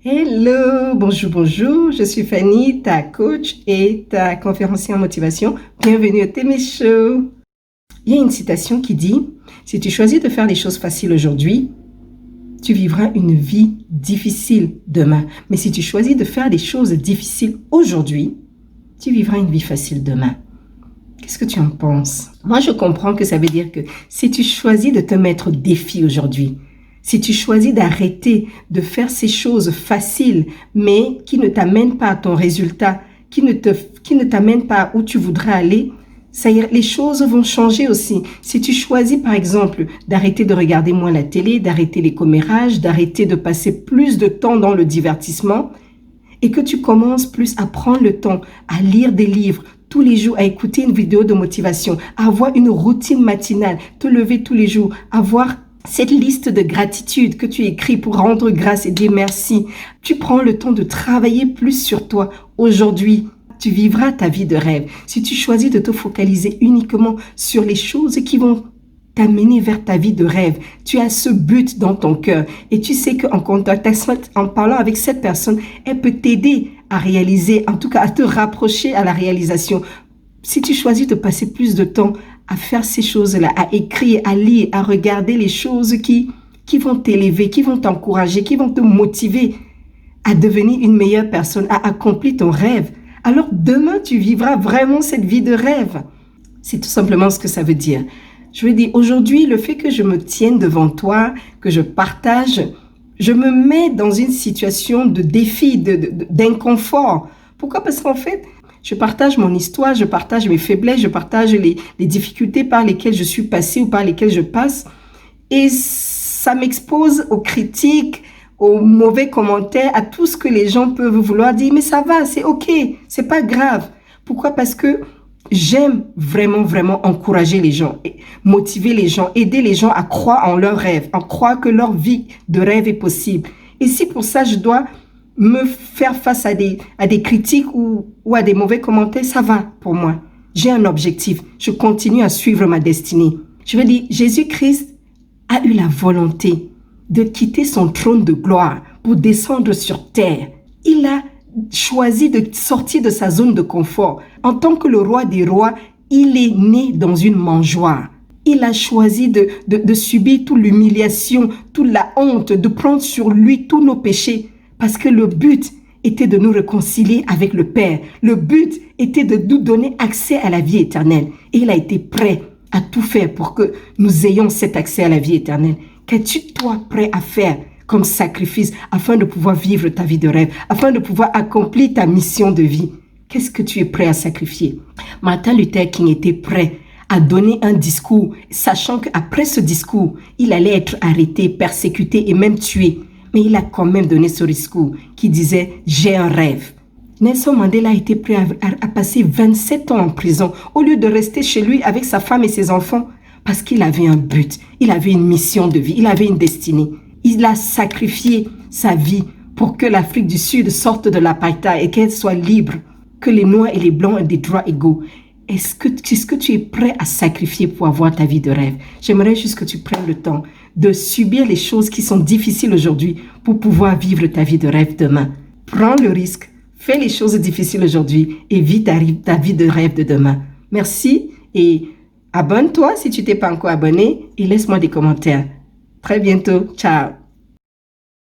Hello, bonjour, je suis Fanny, ta coach et ta conférencière en motivation. Bienvenue au Témé Show. Il y a une citation qui dit « Si tu choisis de faire les choses faciles aujourd'hui, tu vivras une vie difficile demain. Mais si tu choisis de faire des choses difficiles aujourd'hui, tu vivras une vie facile demain. » Qu'est-ce que tu en penses? Moi, je comprends que ça veut dire que si tu choisis de te mettre au défi aujourd'hui, si tu choisis d'arrêter de faire ces choses faciles, mais qui ne t'amènent pas à ton résultat, qui ne t'amènent pas où tu voudrais aller, les choses vont changer aussi. Si tu choisis, par exemple, d'arrêter de regarder moins la télé, d'arrêter les commérages, d'arrêter de passer plus de temps dans le divertissement, et que tu commences plus à prendre le temps à lire des livres, tous les jours, à écouter une vidéo de motivation, à avoir une routine matinale, te lever tous les jours, avoir cette liste de gratitude que tu écris pour rendre grâce et dire merci. Tu prends le temps de travailler plus sur toi. Aujourd'hui, tu vivras ta vie de rêve. Si tu choisis de te focaliser uniquement sur les choses qui vont t'amener vers ta vie de rêve, tu as ce but dans ton cœur et tu sais en parlant avec cette personne, elle peut t'aider à réaliser, en tout cas à te rapprocher à la réalisation. Si tu choisis de passer plus de temps à faire ces choses-là, à écrire, à lire, à regarder les choses qui vont t'élever, qui vont t'encourager, qui vont te motiver à devenir une meilleure personne, à accomplir ton rêve, alors demain, tu vivras vraiment cette vie de rêve. C'est tout simplement ce que ça veut dire. Je veux dire, aujourd'hui, le fait que je me tienne devant toi, que je partage, je me mets dans une situation de défi, d'inconfort. Pourquoi? Parce qu'en fait, je partage mon histoire, je partage mes faiblesses, je partage les difficultés par lesquelles je suis passée ou par lesquelles je passe. Et ça m'expose aux critiques, aux mauvais commentaires, à tout ce que les gens peuvent vouloir dire. Mais ça va, c'est OK, c'est pas grave. Pourquoi? Parce que j'aime vraiment encourager les gens, motiver les gens, aider les gens à croire en leurs rêves, à croire que leur vie de rêve est possible. Et si pour ça, je dois me faire face à des critiques ou à des mauvais commentaires, ça va pour moi. J'ai un objectif. Je continue à suivre ma destinée. Je veux dire, Jésus-Christ a eu la volonté de quitter son trône de gloire pour descendre sur terre. Il a choisi de sortir de sa zone de confort. En tant que le roi des rois, il est né dans une mangeoire. Il a choisi de subir toute l'humiliation, toute la honte, de prendre sur lui tous nos péchés. Parce que le but était de nous réconcilier avec le Père. Le but était de nous donner accès à la vie éternelle. Et il a été prêt à tout faire pour que nous ayons cet accès à la vie éternelle. Qu'es-tu toi prêt à faire comme sacrifice afin de pouvoir vivre ta vie de rêve, afin de pouvoir accomplir ta mission de vie? Qu'est-ce que tu es prêt à sacrifier? Martin Luther King était prêt à donner un discours, sachant qu'après ce discours, il allait être arrêté, persécuté et même tué. Mais il a quand même donné ce discours qui disait « J'ai un rêve ». Nelson Mandela a été prêt à passer 27 ans en prison au lieu de rester chez lui avec sa femme et ses enfants parce qu'il avait un but, il avait une mission de vie, il avait une destinée. Il a sacrifié sa vie pour que l'Afrique du Sud sorte de l'apartheid et qu'elle soit libre, que les Noirs et les Blancs aient des droits égaux. Est-ce que tu es prêt à sacrifier pour avoir ta vie de rêve? J'aimerais juste que tu prennes le temps de subir les choses qui sont difficiles aujourd'hui pour pouvoir vivre ta vie de rêve demain. Prends le risque, fais les choses difficiles aujourd'hui et vis ta vie de rêve de demain. Merci et abonne-toi si tu t'es pas encore abonné et laisse-moi des commentaires. Très bientôt. Ciao.